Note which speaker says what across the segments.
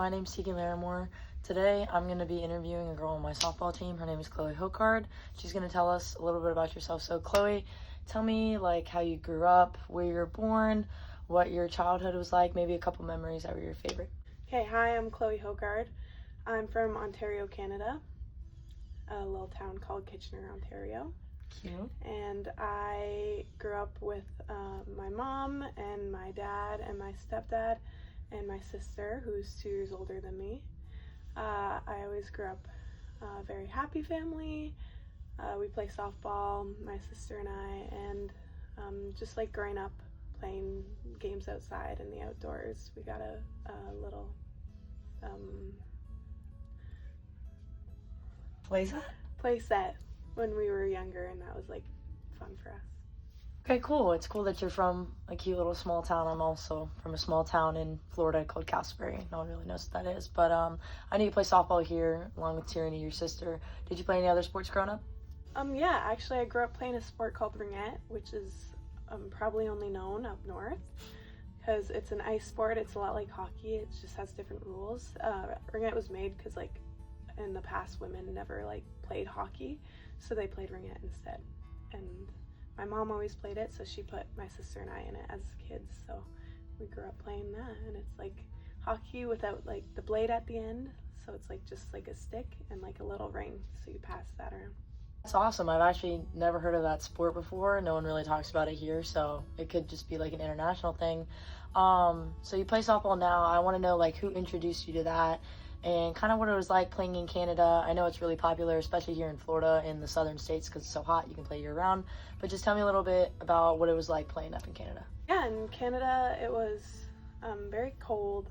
Speaker 1: my name's Tegan Larimore. Today I'm going to be interviewing a girl on my softball team. Her name is Chloe Hokard. She's going to tell us a little bit about yourself. So Chloe, tell me like how you grew up, where you were born, what your childhood was like, maybe a couple memories that were your favorite.
Speaker 2: Okay, hi, I'm Chloe Hokard. I'm from Ontario, Canada, a little town called Kitchener, Ontario.
Speaker 1: Cute.
Speaker 2: And I grew up with my mom and my dad and my stepdad and my sister, who's 2 years older than me. I always grew up a very happy family. We play softball, my sister and I, and just like growing up playing games outside in the outdoors. We got a little play set when we were younger, and that was like fun for us.
Speaker 1: Okay, cool. It's cool that you're from a cute little small town. I'm also from a small town in Florida called Castleberry. No one really knows what that is, but I know you play softball here along with Tierney, your sister. Did you play any other sports growing up?
Speaker 2: Yeah, actually I grew up playing a sport called ringette, which is probably only known up north because it's an ice sport. It's a lot like hockey. It just has different rules. Ringette was made because like in the past women never like played hockey, so they played ringette instead. And my mom always played it, so she put my sister and I in it as kids, so we grew up playing that. And it's like hockey without like the blade at the end, so it's like just like a stick and like a little ring, so you pass that around.
Speaker 1: That's awesome. I've actually never heard of that sport before. No one really talks about it here, so it could just be like an international thing. So you play softball now. I want to know like who introduced you to that and kind of what it was like playing in Canada. I know it's really popular, especially here in Florida in the southern states because it's so hot, you can play year round. But just tell me a little bit about what it was like playing up in Canada.
Speaker 2: Yeah, in Canada it was very cold,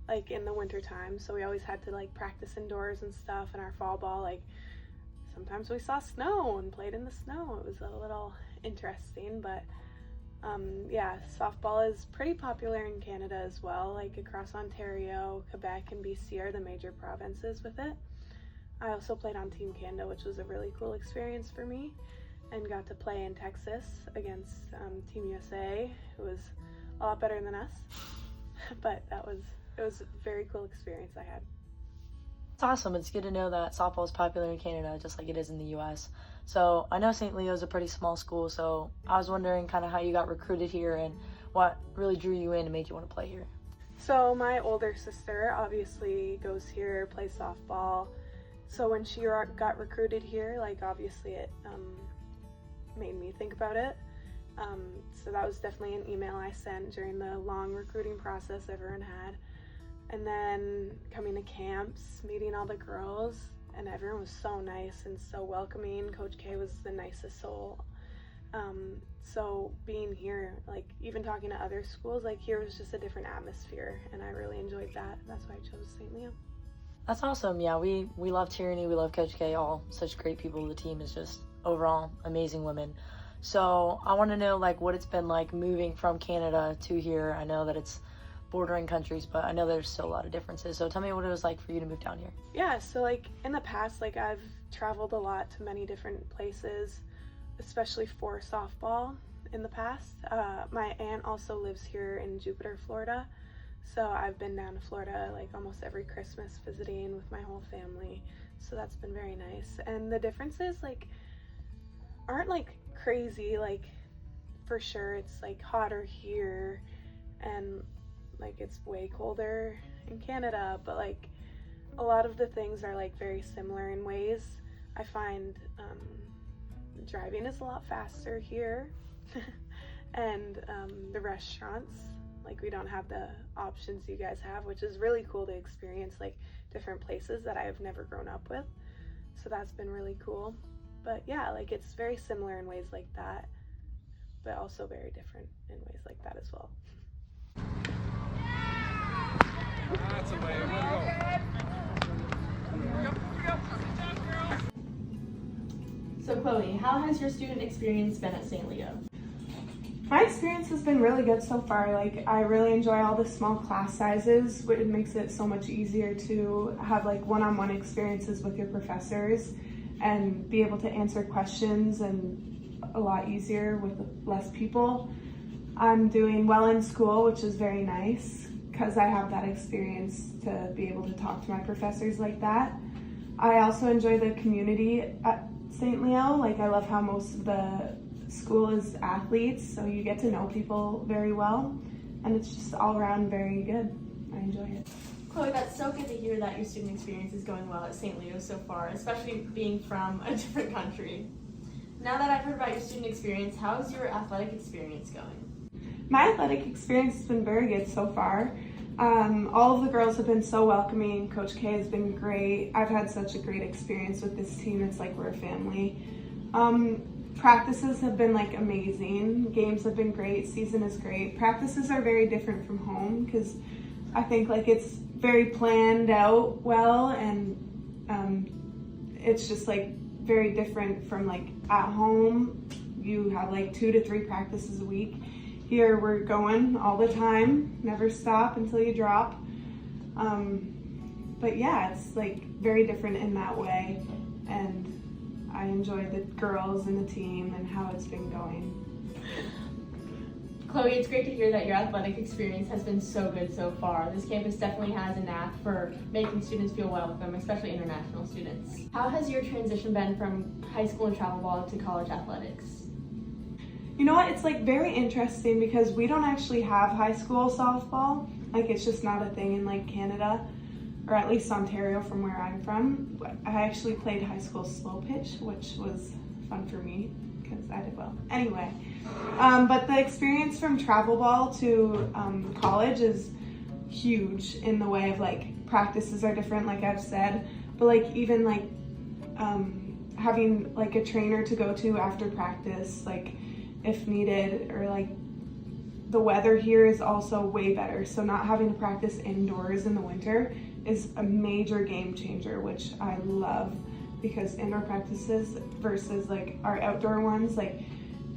Speaker 2: like in the winter time, so we always had to like practice indoors and stuff. And our fall ball, like sometimes we saw snow and played in the snow. It was a little interesting, but yeah, softball is pretty popular in Canada as well. Like across Ontario, Quebec, and BC are the major provinces with it. I also played on Team Canada, which was a really cool experience for me, and got to play in Texas against Team USA, who was a lot better than us. But it was a very cool experience I had.
Speaker 1: It's awesome. It's good to know that softball is popular in Canada just like it is in the US. So I know St. Leo is a pretty small school, so I was wondering kind of how you got recruited here and what really drew you in and made you want to play here.
Speaker 2: So my older sister obviously goes here, plays softball. So when she got recruited here, like obviously it made me think about it. So that was definitely an email I sent during the long recruiting process everyone had. And then coming to camps, meeting all the girls, and everyone was so nice and so welcoming. Coach K was the nicest soul. So being here, like even talking to other schools, like here was just a different atmosphere, and I really enjoyed that. That's why I chose St. Leo.
Speaker 1: That's awesome. Yeah, we love Tierney, we love Coach K, all such great people. The team is just overall amazing women. So I want to know like what it's been like moving from Canada to here. I know that it's bordering countries, but I know there's still a lot of differences. So tell me what it was like for you to move down here.
Speaker 2: Yeah, so like in the past, like I've traveled a lot to many different places, especially for softball in the past. My aunt also lives here in Jupiter, Florida. So I've been down to Florida like almost every Christmas visiting with my whole family. So that's been very nice. And the differences like aren't like crazy, like for sure it's like hotter here and like it's way colder in Canada, but like a lot of the things are like very similar in ways. I find driving is a lot faster here and the restaurants, like we don't have the options you guys have, which is really cool to experience like different places that I've never grown up with. So that's been really cool. But yeah, like it's very similar in ways like that, but also very different in ways like that as well.
Speaker 3: That's the way.
Speaker 4: So Chloe, how has your student experience been at St. Leo?
Speaker 2: My experience has been really good so far. Like I really enjoy all the small class sizes, which makes it so much easier to have like one-on-one experiences with your professors and be able to answer questions, and a lot easier with less people. I'm doing well in school, which is very nice because I have that experience to be able to talk to my professors like that. I also enjoy the community at St. Leo. Like, I love how most of the school is athletes, so you get to know people very well, and it's just all around very good. I enjoy it.
Speaker 4: Chloe, that's so good to hear that your student experience is going well at St. Leo so far, especially being from a different country. Now that I've heard about your student experience, how's your athletic experience going?
Speaker 2: My athletic experience has been very good so far. All of the girls have been so welcoming. Coach K has been great. I've had such a great experience with this team. It's like we're a family. Practices have been like amazing. Games have been great. Season is great. Practices are very different from home because I think like it's very planned out well, and it's just like very different from like at home. You have like 2 to 3 practices a week. Here we're going all the time, never stop until you drop. But yeah, it's like very different in that way, and I enjoy the girls and the team and how it's been going.
Speaker 4: Chloe, it's great to hear that your athletic experience has been so good so far. This campus definitely has a knack for making students feel welcome, especially international students. How has your transition been from high school and travel ball to college athletics?
Speaker 2: You know what, it's like very interesting because we don't actually have high school softball. Like, it's just not a thing in like Canada, or at least Ontario from where I'm from. I actually played high school slow pitch, which was fun for me because I did well. Anyway, but the experience from travel ball to college is huge in the way of like practices are different, like I've said, but like even like having like a trainer to go to after practice, like if needed, or like the weather here is also way better. So not having to practice indoors in the winter is a major game changer, which I love, because indoor practices versus like our outdoor ones, like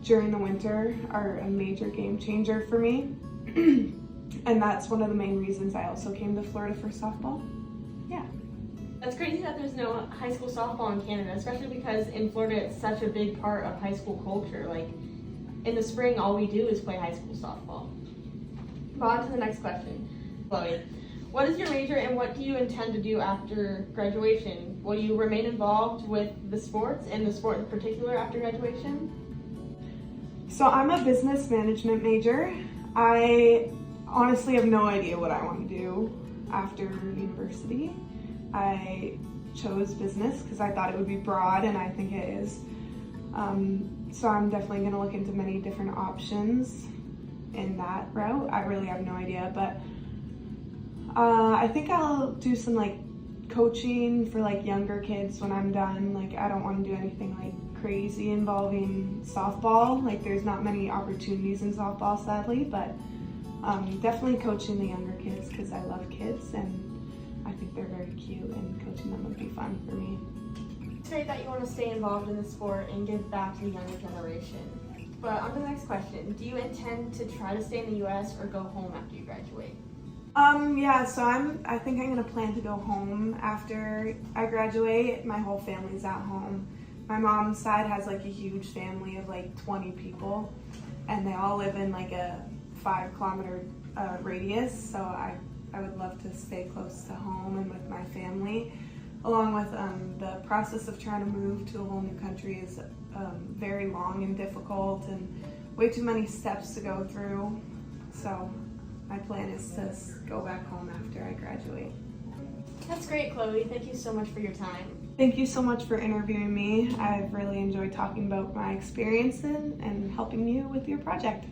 Speaker 2: during the winter, are a major game changer for me. And that's one of the main reasons I also came to Florida for softball. Yeah.
Speaker 4: That's crazy that there's no high school softball in Canada, especially because in Florida it's such a big part of high school culture. Like, in the spring, all we do is play high school softball. On to the next question. Chloe, what is your major and what do you intend to do after graduation? Will you remain involved with the sports and the sport in particular after graduation?
Speaker 2: So I'm a business management major. I honestly have no idea what I want to do after university. I chose business because I thought it would be broad, and I think it is. So I'm definitely going to look into many different options in that route. I really have no idea, but I think I'll do some like coaching for like younger kids when I'm done. Like, I don't want to do anything like crazy involving softball. Like, there's not many opportunities in softball, sadly, but definitely coaching the younger kids because I love kids and I think they're very cute, and coaching them would be fun for me.
Speaker 4: It's great that you want to stay involved in the sport and give back to the younger generation. But on to the next question. Do you intend to try to stay in the U.S. or go home after you graduate?
Speaker 2: Yeah, so I think I'm gonna plan to go home after I graduate. My whole family's at home. My mom's side has like a huge family of like 20 people, and they all live in like a 5-kilometer radius, so I would love to stay close to home and with my family. Along with the process of trying to move to a whole new country is very long and difficult, and way too many steps to go through. So my plan is to go back home after I graduate.
Speaker 4: That's great, Chloe. Thank you so much for your time.
Speaker 2: Thank you so much for interviewing me. I've really enjoyed talking about my experience and helping you with your project.